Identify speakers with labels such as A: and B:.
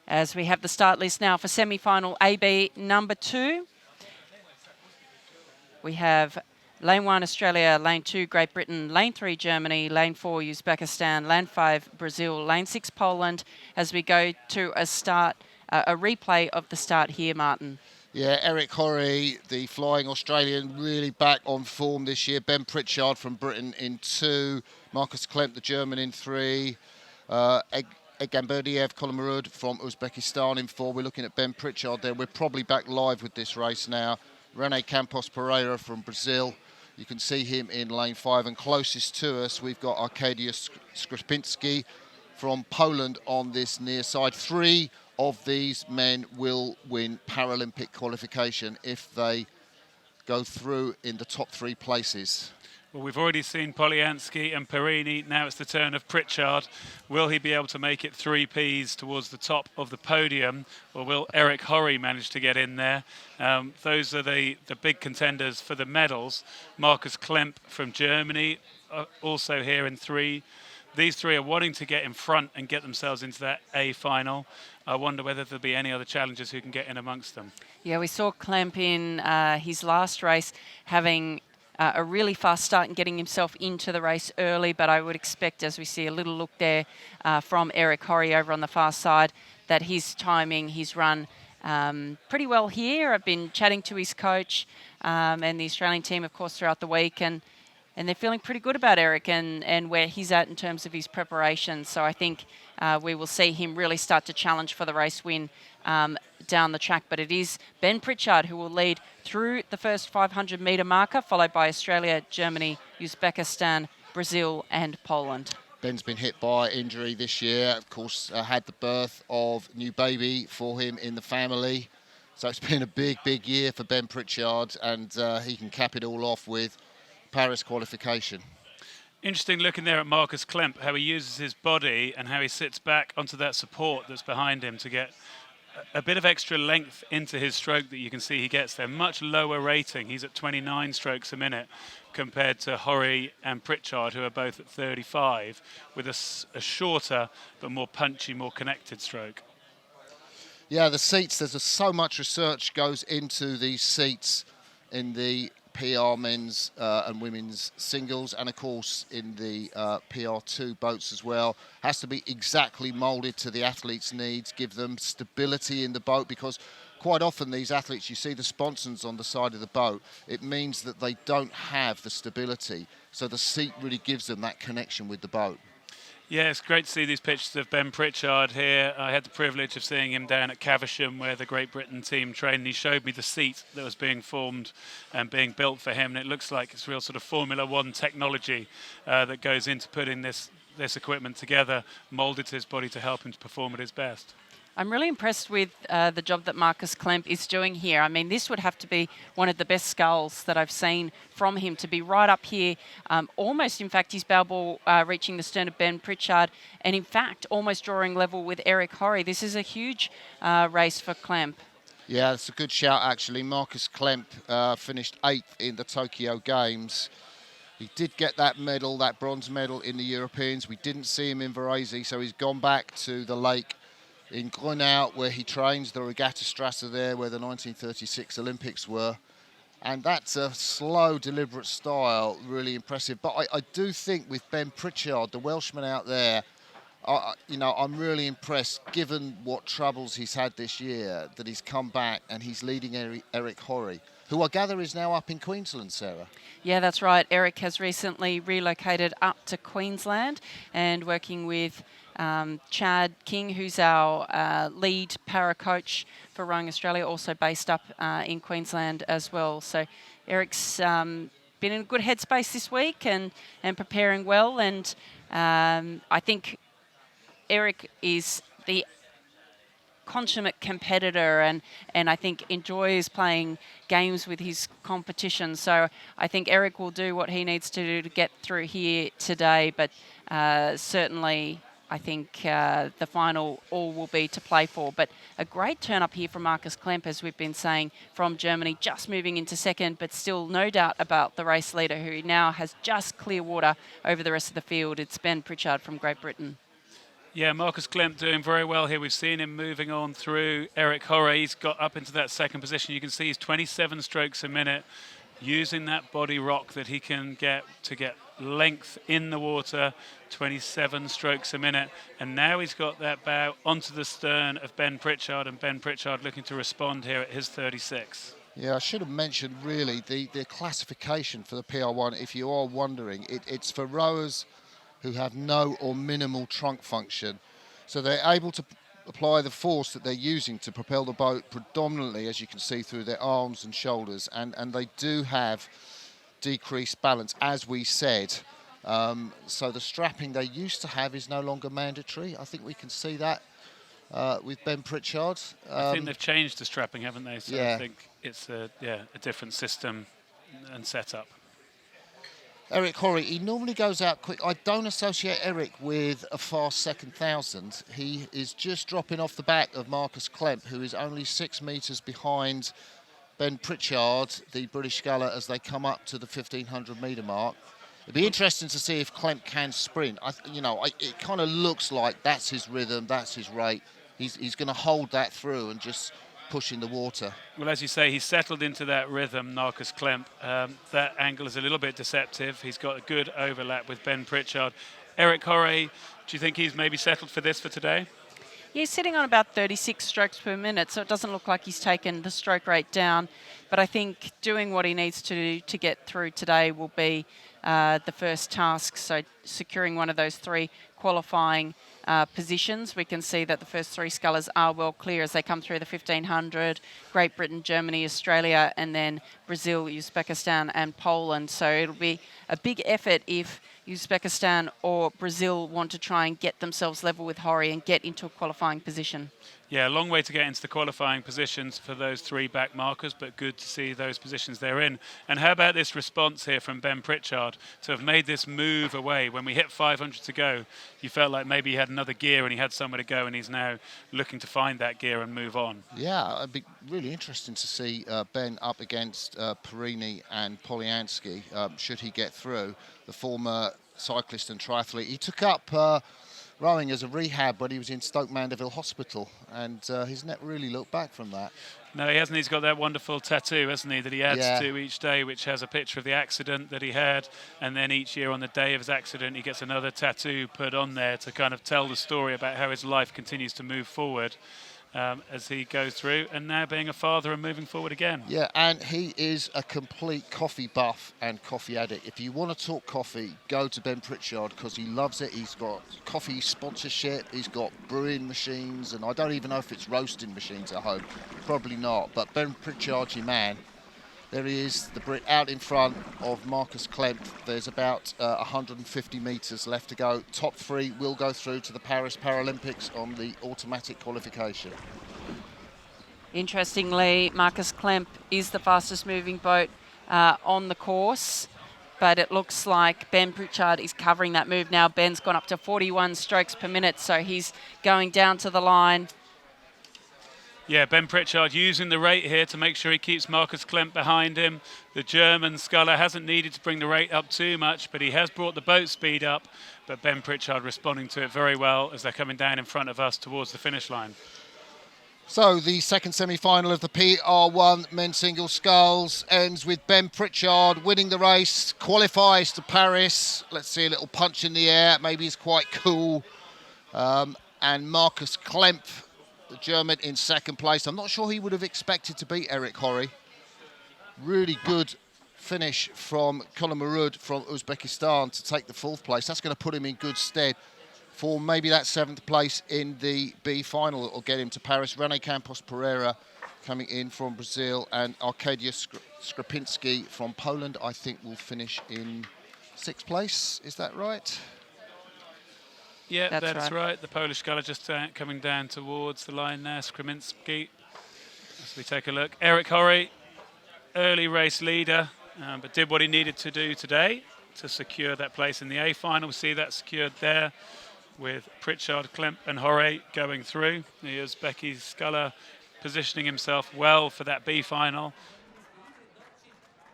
A: as we have the start list now for semi-final AB number 2. We have Lane 1, Australia, Lane 2, Great Britain, Lane 3, Germany, Lane 4, Uzbekistan, Lane 5, Brazil, Lane 6, Poland, as we go to a replay of the start here, Martin.
B: Yeah, Eric Horry, the flying Australian, really back on form this year. Ben Pritchard from Britain in 2. Marcus Klemp, the German, in 3. Egamberdiev Kolomarud from Uzbekistan in 4. We're looking at Ben Pritchard there. We're probably back live with this race now. Rene Campos Pereira from Brazil. You can see him in lane 5. And closest to us, we've got Arkadiusz Skripinski from Poland on this near side. 3 of these men will win Paralympic qualification if they go through in the top 3 places.
C: Well, we've already seen Polyansky and Perini. Now it's the turn of Pritchard. Will he be able to make it 3 Ps towards the top of the podium, or will Eric Horry manage to get in there? Those are the big contenders for the medals. Marcus Klemp from Germany, also here in 3. These 3 are wanting to get in front and get themselves into that A final. I wonder whether there'll be any other challengers who can get in amongst them. Yeah,
A: we saw Klemp in his last race having a really fast start and getting himself into the race early, but I would expect, as we see a little look there from Eric Horry over on the far side, that his timing, his run pretty well here. I've been chatting to his coach and the Australian team, of course, throughout the week, and they're feeling pretty good about Eric and where he's at in terms of his preparation. So I think we will see him really start to challenge for the race win down the track. But it is Ben Pritchard who will lead through the first 500-metre marker, followed by Australia, Germany, Uzbekistan, Brazil and Poland.
B: Ben's been hit by injury this year. Of course, had the birth of new baby for him in the family. So it's been a big, big year for Ben Pritchard, and he can cap it all off with Paris qualification.
C: Interesting looking there at Marcus Klemp, how he uses his body and how he sits back onto that support that's behind him to get a bit of extra length into his stroke that you can see he gets there. Much lower rating. He's at 29 strokes a minute compared to Horry and Pritchard, who are both at 35, with a shorter but more punchy, more connected stroke.
B: Yeah, the seats, there's so much research goes into these seats in the PR men's and women's singles, and of course in the PR2 boats as well. Has to be exactly moulded to the athletes' needs, give them stability in the boat, because quite often these athletes, you see the sponsons on the side of the boat, it means that they don't have the stability. So the seat really gives them that connection with the boat.
C: Yeah, it's great to see these pictures of Ben Pritchard here. I had the privilege of seeing him down at Caversham, where the Great Britain team trained. He showed me the seat that was being formed and being built for him, and it looks like it's real sort of Formula One technology that goes into putting this equipment together, moulded to his body to help him to perform at his best.
A: I'm really impressed with the job that Marcus Klemp is doing here. I mean, this would have to be one of the best sculls that I've seen from him, to be right up here, almost, in fact, his bow ball reaching the stern of Ben Pritchard, and in fact, almost drawing level with Eric Horry. This is a huge race for Klemp.
B: Yeah, it's a good shout, actually. Marcus Klemp finished 8th in the Tokyo Games. He did get that medal, that bronze medal in the Europeans. We didn't see him in Varese, so he's gone back to the lake in Grunau, where he trains, the Regatta Strata there, where the 1936 Olympics were. And that's a slow, deliberate style, really impressive. But I do think with Ben Pritchard, the Welshman out there, I'm really impressed, given what troubles he's had this year, that he's come back and he's leading Eric Horry, who I gather is now up in Queensland, Sarah.
A: Yeah, that's right. Eric has recently relocated up to Queensland and working with Chad King, who's our lead para coach for Rowing Australia, also based up in Queensland as well. So Eric's been in a good headspace this week and preparing well. And I think Eric is the consummate competitor and I think enjoys playing games with his competition. So I think Eric will do what he needs to do to get through here today. But certainly I think the final all will be to play for. But a great turn up here from Marcus Klemp, as we've been saying, from Germany, just moving into second, but still no doubt about the race leader, who now has just clear water over the rest of the field. It's Ben Pritchard from Great Britain.
C: Yeah, Marcus Klemp doing very well here. We've seen him moving on through Eric Horre. He's got up into that second position. You can see he's 27 strokes a minute, using that body rock that he can get to get length in the water, 27 strokes a minute. And now he's got that bow onto the stern of Ben Pritchard, and Ben Pritchard looking to respond here at his 36.
B: Yeah, I should have mentioned really the classification for the PR1, if you are wondering. It's for rowers who have no or minimal trunk function. So they're able to apply the force that they're using to propel the boat predominantly, as you can see, through their arms and shoulders. And they do have decreased balance, as we said. So the strapping they used to have is no longer mandatory. I think we can see that with Ben Pritchard.
C: I think they've changed the strapping, haven't they? So
B: yeah.
C: I think it's a different system and setup.
B: Eric Horre, he normally goes out quick. I don't associate Eric with a fast second thousand. He is just dropping off the back of Marcus Klemp, who is only 6 metres behind Ben Pritchard, the British sculler, as they come up to the 1,500 metre mark. It'd be interesting to see if Klemp can sprint. It kind of looks like that's his rhythm, that's his rate. He's going to hold that through and just push in the water.
C: Well, as you say, he's settled into that rhythm, Marcus Klemp. That angle is a little bit deceptive. He's got a good overlap with Ben Pritchard. Eric Horre, do you think he's maybe settled for this for today?
A: Yeah, he's sitting on about 36 strokes per minute, so it doesn't look like he's taken the stroke rate down. But I think doing what he needs to do to get through today will be the first task, so securing one of those 3 qualifying positions. We can see that the first 3 scullers are well clear as they come through the 1,500, Great Britain, Germany, Australia, and then Brazil, Uzbekistan and Poland. So it'll be a big effort if Uzbekistan or Brazil want to try and get themselves level with Horre and get into a qualifying position.
C: Yeah, a long way to get into the qualifying positions for those 3 back markers, but good to see those positions they're in. And how about this response here from Ben Pritchard to have made this move away? When we hit 500 to go, you felt like maybe he had another gear and he had somewhere to go, and he's now looking to find that gear and move on.
B: Yeah, it'd be really interesting to see Ben up against Perini and Polyansky, should he get through, the former cyclist and triathlete. He took up rowing as a rehab when he was in Stoke Mandeville Hospital, and he's never really looked back from that.
C: No, he hasn't. He's got that wonderful tattoo, hasn't he, that he adds to each day, which has a picture of the accident that he had, and then each year on the day of his accident he gets another tattoo put on there to kind of tell the story about how his life continues to move forward as he goes through, and now being a father and moving forward again.
B: Yeah, and he is a complete coffee buff and coffee addict. If you want to talk coffee, go to Ben Pritchard, because he loves it. He's got coffee sponsorship, he's got brewing machines, and I don't even know if it's roasting machines at home. Probably not, but Ben Pritchard's your man. There he is, the Brit out in front of Marcus Klemp. There's about 150 metres left to go. Top 3 will go through to the Paris Paralympics on the automatic qualification.
A: Interestingly, Marcus Klemp is the fastest moving boat on the course, but it looks like Ben Pritchard is covering that move now. Ben's gone up to 41 strokes per minute, so he's going down to the line.
C: Yeah, Ben Pritchard using the rate here to make sure he keeps Marcus Klemp behind him. The German sculler hasn't needed to bring the rate up too much, but he has brought the boat speed up. But Ben Pritchard responding to it very well as they're coming down in front of us towards the finish line.
B: So the second semi-final of the PR1 men's single sculls ends with Ben Pritchard winning the race, qualifies to Paris. Let's see a little punch in the air, maybe he's quite cool. And Marcus Klemp, the German, in second place. I'm not sure he would have expected to beat Eric Horre. Really good finish from Colin Marud from Uzbekistan to take the 4th place. That's going to put him in good stead for maybe that 7th place in the B final that will get him to Paris. Rene Campos Pereira coming in from Brazil, and Arkadia Skripinski from Poland, I think, will finish in 6th place. Is that right?
C: Yeah, that's right. The Polish sculler just coming down towards the line there, Skriminski. As we take a look, Eric Horre, early race leader, but did what he needed to do today to secure that place in the A final. We see that secured there with Pritchard, Klemp and Horre going through. The Uzbeki sculler positioning himself well for that B final.